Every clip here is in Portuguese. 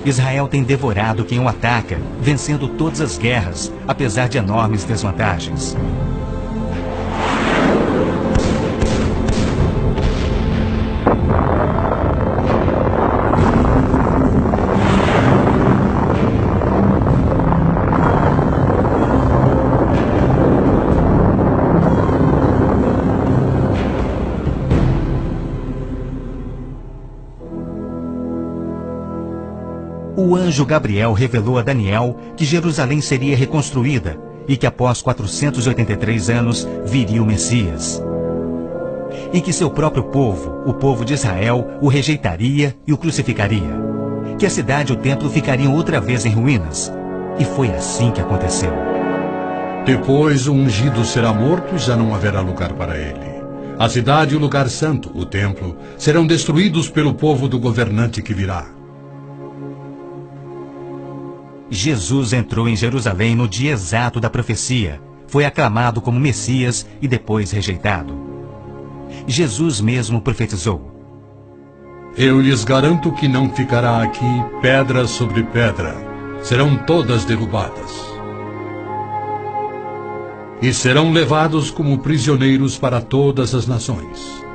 Israel tem devorado quem o ataca, vencendo todas as guerras, apesar de enormes desvantagens. O anjo Gabriel revelou a Daniel que Jerusalém seria reconstruída e que após 483 anos viria o Messias. E que seu próprio povo, o povo de Israel, o rejeitaria e o crucificaria. Que a cidade e o templo ficariam outra vez em ruínas. E foi assim que aconteceu. Depois o ungido será morto e já não haverá lugar para ele. A cidade e o lugar santo, o templo, serão destruídos pelo povo do governante que virá. Jesus entrou em Jerusalém no dia exato da profecia. Foi aclamado como Messias e depois rejeitado. Jesus mesmo profetizou: Eu lhes garanto que não ficará aqui pedra sobre pedra. Serão todas derrubadas. E serão levados como prisioneiros para todas as nações.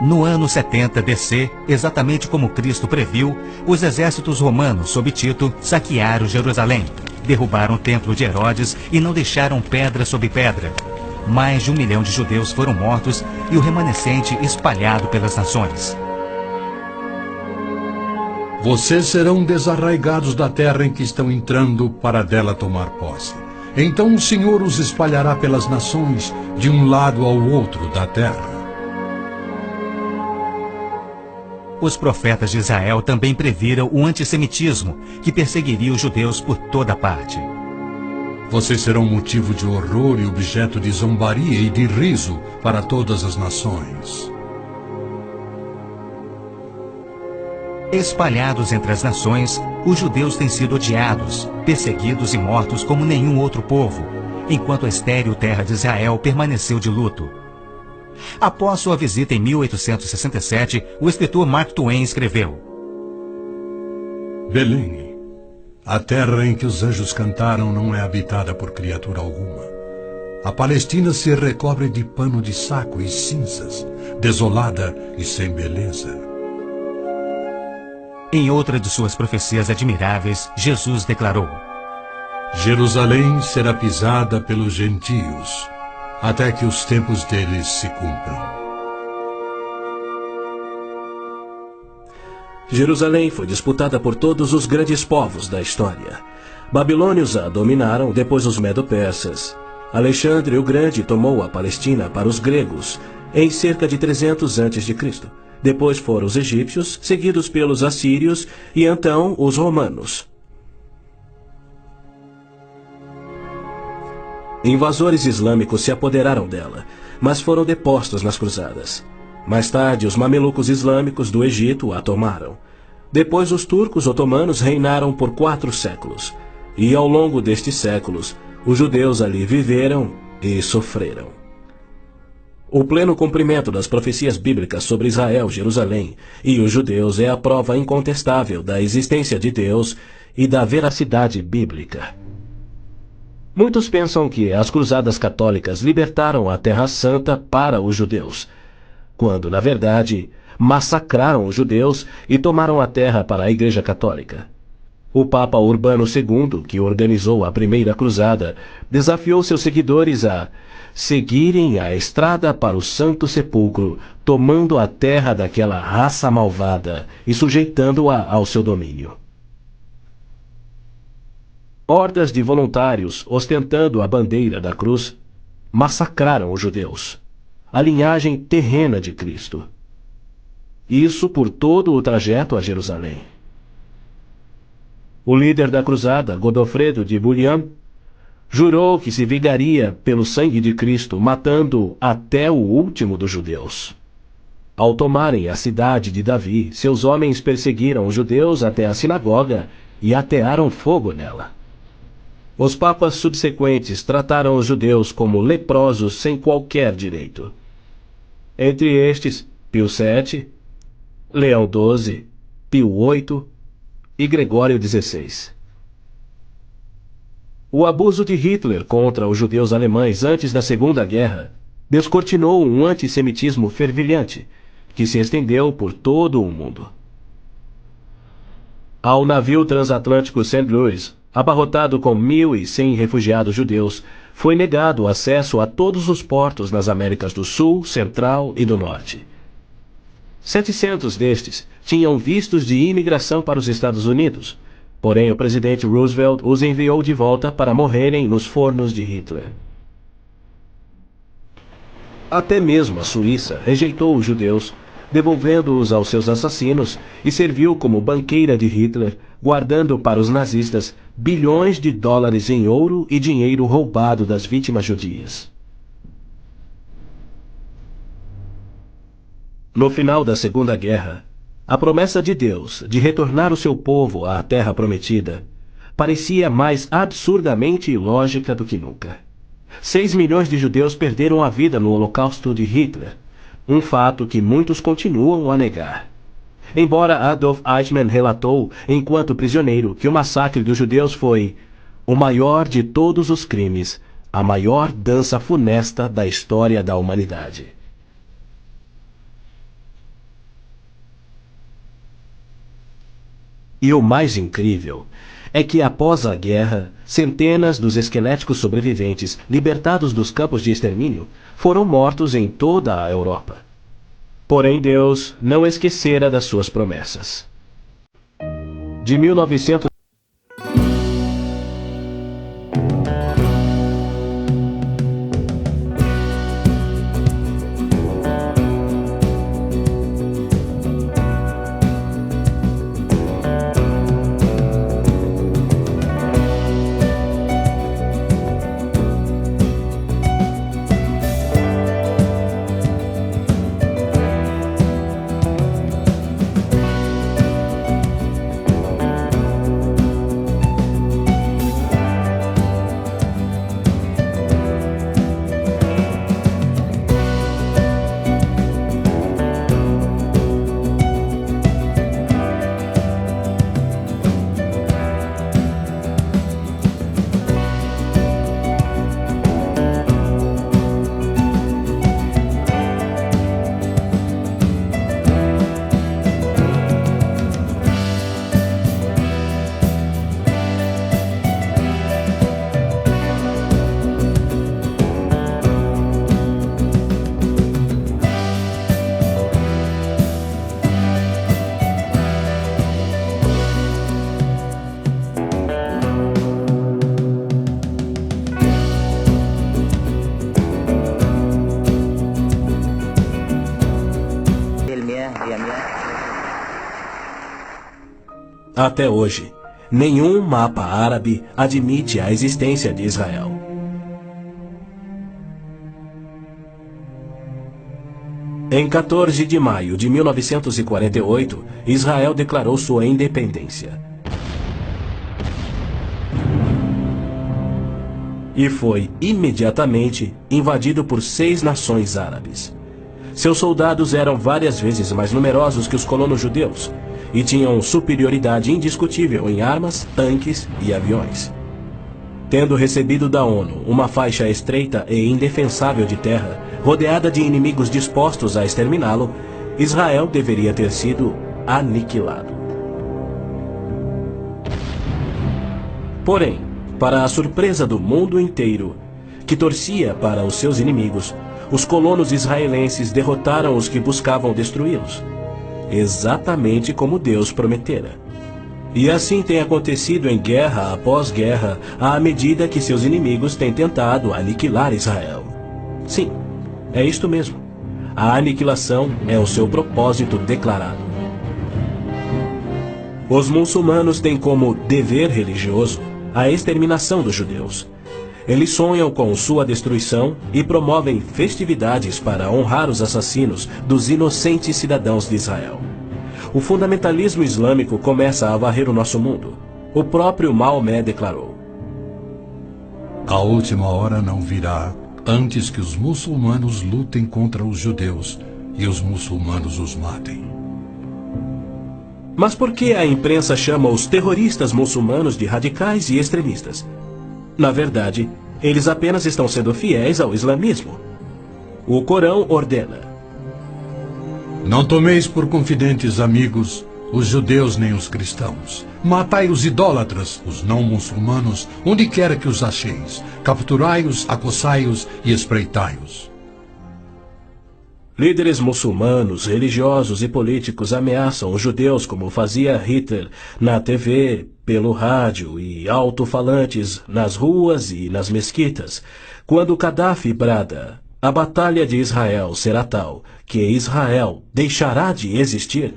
No ano 70 DC, exatamente como Cristo previu, os exércitos romanos, sob Tito, saquearam Jerusalém, derrubaram o templo de Herodes e não deixaram pedra sobre pedra. Mais de 1 milhão de judeus foram mortos e o remanescente espalhado pelas nações. Vocês serão desarraigados da terra em que estão entrando para dela tomar posse. Então o Senhor os espalhará pelas nações, de um lado ao outro da terra. Os profetas de Israel também previram o antissemitismo, que perseguiria os judeus por toda parte. Vocês serão motivo de horror e objeto de zombaria e de riso para todas as nações. Espalhados entre as nações, os judeus têm sido odiados, perseguidos e mortos como nenhum outro povo, enquanto a estéril terra de Israel permaneceu de luto. Após sua visita em 1867, o escritor Mark Twain escreveu: Belém, a terra em que os anjos cantaram não é habitada por criatura alguma. A Palestina se recobre de pano de saco e cinzas, desolada e sem beleza. Em outra de suas profecias admiráveis, Jesus declarou: Jerusalém será pisada pelos gentios, até que os tempos deles se cumpram. Jerusalém foi disputada por todos os grandes povos da história. Babilônios a dominaram, depois os Medo-Persas. Alexandre o Grande tomou a Palestina para os gregos em cerca de 300 a.C. Depois foram os egípcios, seguidos pelos assírios e então os romanos. Invasores islâmicos se apoderaram dela, mas foram depostos nas cruzadas. Mais tarde, os mamelucos islâmicos do Egito a tomaram. Depois, os turcos otomanos reinaram por 4 séculos. E ao longo destes séculos, os judeus ali viveram e sofreram. O pleno cumprimento das profecias bíblicas sobre Israel, Jerusalém e os judeus é a prova incontestável da existência de Deus e da veracidade bíblica. Muitos pensam que as cruzadas católicas libertaram a Terra Santa para os judeus, quando, na verdade, massacraram os judeus e tomaram a terra para a Igreja Católica. O Papa Urbano II, que organizou a primeira cruzada, desafiou seus seguidores a seguirem a estrada para o Santo Sepulcro, tomando a terra daquela raça malvada e sujeitando-a ao seu domínio. Hordas de voluntários, ostentando a bandeira da cruz, massacraram os judeus, a linhagem terrena de Cristo. Isso por todo o trajeto a Jerusalém. O líder da cruzada, Godofredo de Bouillon, jurou que se vingaria pelo sangue de Cristo, matando até o último dos judeus. Ao tomarem a cidade de Davi, seus homens perseguiram os judeus até a sinagoga e atearam fogo nela. Os papas subsequentes trataram os judeus como leprosos sem qualquer direito. Entre estes, Pio VII, Leão XII, Pio VIII e Gregório XVI. O abuso de Hitler contra os judeus alemães antes da Segunda Guerra descortinou um antissemitismo fervilhante que se estendeu por todo o mundo. Ao navio transatlântico St. Louis, abarrotado com 1.100 refugiados judeus, foi negado acesso a todos os portos nas Américas do Sul, Central e do Norte. 700 destes tinham vistos de imigração para os Estados Unidos, porém o presidente Roosevelt os enviou de volta para morrerem nos fornos de Hitler. Até mesmo a Suíça rejeitou os judeus, devolvendo-os aos seus assassinos, e serviu como banqueira de Hitler, guardando para os nazistas bilhões de dólares em ouro e dinheiro roubado das vítimas judias. No final da Segunda Guerra, a promessa de Deus de retornar o seu povo à Terra Prometida parecia mais absurdamente ilógica do que nunca. 6 milhões de judeus perderam a vida no Holocausto de Hitler, um fato que muitos continuam a negar. Embora Adolf Eichmann relatou, enquanto prisioneiro, que o massacre dos judeus foi o maior de todos os crimes, a maior dança funesta da história da humanidade. E o mais incrível é que, após a guerra, centenas dos esqueléticos sobreviventes, libertados dos campos de extermínio, foram mortos em toda a Europa. Porém, Deus não esquecera das suas promessas. De 1900 Até hoje, nenhum mapa árabe admite a existência de Israel. Em 14 de maio de 1948, Israel declarou sua independência. E foi imediatamente invadido por 6 nações árabes. Seus soldados eram várias vezes mais numerosos que os colonos judeus e tinham superioridade indiscutível em armas, tanques e aviões. Tendo recebido da ONU uma faixa estreita e indefensável de terra, rodeada de inimigos dispostos a exterminá-lo, Israel deveria ter sido aniquilado. Porém, para a surpresa do mundo inteiro, que torcia para os seus inimigos, os colonos israelenses derrotaram os que buscavam destruí-los, exatamente como Deus prometera. E assim tem acontecido em guerra após guerra, à medida que seus inimigos têm tentado aniquilar Israel. Sim, é isto mesmo. A aniquilação é o seu propósito declarado. Os muçulmanos têm como dever religioso a exterminação dos judeus. Eles sonham com sua destruição e promovem festividades para honrar os assassinos dos inocentes cidadãos de Israel. O fundamentalismo islâmico começa a varrer o nosso mundo. O próprio Maomé declarou: A última hora não virá antes que os muçulmanos lutem contra os judeus e os muçulmanos os matem. Mas por que a imprensa chama os terroristas muçulmanos de radicais e extremistas? Na verdade, eles apenas estão sendo fiéis ao islamismo. O Corão ordena: Não tomeis por confidentes amigos os judeus nem os cristãos. Matai os idólatras, os não muçulmanos, onde quer que os acheis. Capturai-os, acossai-os e espreitai-os. Líderes muçulmanos, religiosos e políticos ameaçam os judeus como fazia Hitler na TV, pelo rádio e alto-falantes nas ruas e nas mesquitas. Quando Gaddafi brada: a batalha de Israel será tal que Israel deixará de existir,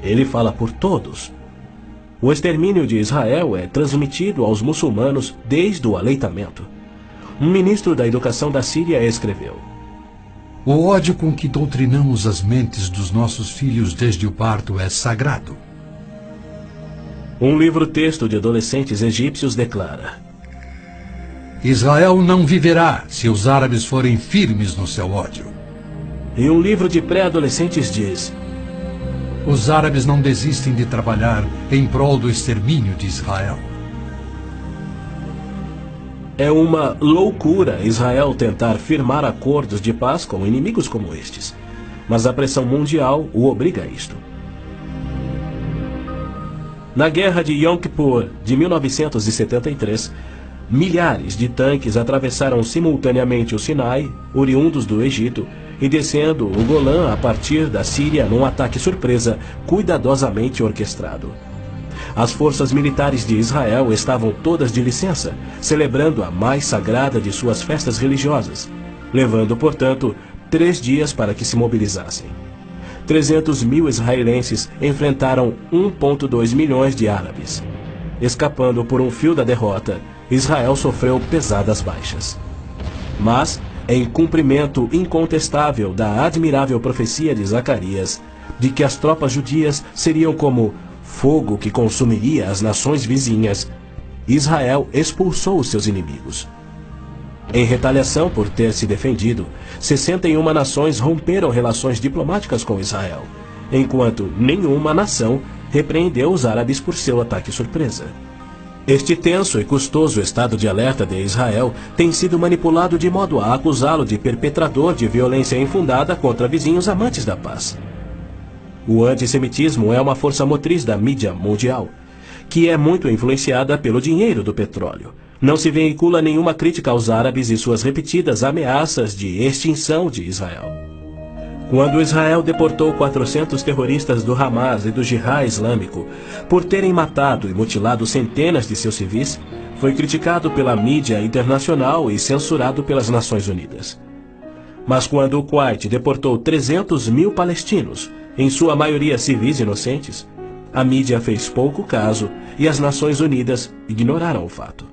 ele fala por todos. O extermínio de Israel é transmitido aos muçulmanos desde o aleitamento. Um ministro da educação da Síria escreveu: O ódio com que doutrinamos as mentes dos nossos filhos desde o parto é sagrado. Um livro-texto de adolescentes egípcios declara: Israel não viverá se os árabes forem firmes no seu ódio. E um livro de pré-adolescentes diz: Os árabes não desistem de trabalhar em prol do extermínio de Israel. É uma loucura Israel tentar firmar acordos de paz com inimigos como estes, mas a pressão mundial o obriga a isto. Na Guerra de Yom Kippur de 1973, milhares de tanques atravessaram simultaneamente o Sinai, oriundos do Egito, e descendo o Golã a partir da Síria num ataque surpresa cuidadosamente orquestrado. As forças militares de Israel estavam todas de licença, celebrando a mais sagrada de suas festas religiosas, levando, portanto, 3 dias para que se mobilizassem. 300 mil israelenses enfrentaram 1,2 milhões de árabes. Escapando por um fio da derrota, Israel sofreu pesadas baixas. Mas, em cumprimento incontestável da admirável profecia de Zacarias, de que as tropas judias seriam como fogo que consumiria as nações vizinhas, Israel expulsou seus inimigos. Em retaliação por ter se defendido, 61 nações romperam relações diplomáticas com Israel, enquanto nenhuma nação repreendeu os árabes por seu ataque surpresa. Este tenso e custoso estado de alerta de Israel tem sido manipulado de modo a acusá-lo de perpetrador de violência infundada contra vizinhos amantes da paz. O antissemitismo é uma força motriz da mídia mundial, que é muito influenciada pelo dinheiro do petróleo. Não se veicula nenhuma crítica aos árabes e suas repetidas ameaças de extinção de Israel. Quando Israel deportou 400 terroristas do Hamas e do Jihad Islâmico por terem matado e mutilado centenas de seus civis, foi criticado pela mídia internacional e censurado pelas Nações Unidas. Mas quando o Kuwait deportou 300 mil palestinos, em sua maioria civis inocentes, A mídia fez pouco caso e as Nações Unidas ignoraram o fato.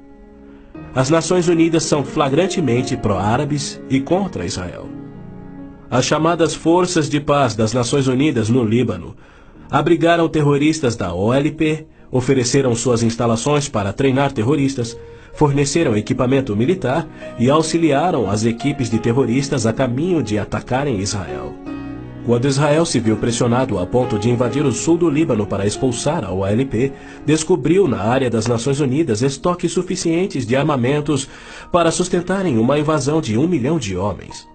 As Nações Unidas são flagrantemente pró-árabes e contra Israel. As chamadas Forças de Paz das Nações Unidas no Líbano abrigaram terroristas da OLP, ofereceram suas instalações para treinar terroristas, forneceram equipamento militar e auxiliaram as equipes de terroristas a caminho de atacarem Israel. Quando Israel se viu pressionado a ponto de invadir o sul do Líbano para expulsar a OLP, descobriu na área das Nações Unidas estoques suficientes de armamentos para sustentarem uma invasão de 1 milhão de homens.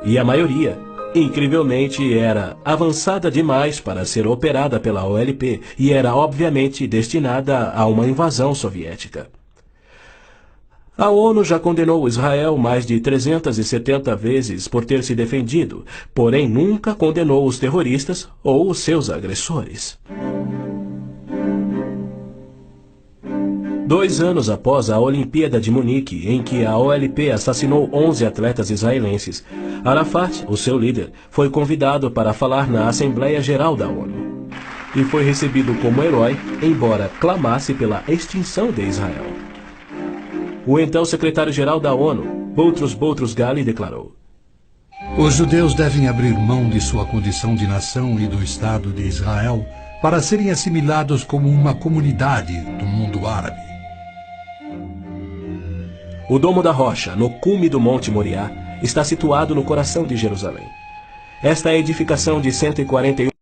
E a maioria, incrivelmente, era avançada demais para ser operada pela OLP e era obviamente destinada a uma invasão soviética. A ONU já condenou Israel mais de 370 vezes por ter se defendido, porém nunca condenou os terroristas ou os seus agressores. 2 anos após a Olimpíada de Munique, em que a OLP assassinou 11 atletas israelenses, Arafat, o seu líder, foi convidado para falar na Assembleia Geral da ONU. E foi recebido como herói, embora clamasse pela extinção de Israel. O então secretário-geral da ONU, Boutros Ghali, declarou: Os judeus devem abrir mão de sua condição de nação e do Estado de Israel para serem assimilados como uma comunidade do mundo árabe. O Domo da Rocha, no cume do Monte Moriá, está situado no coração de Jerusalém. Esta edificação de 141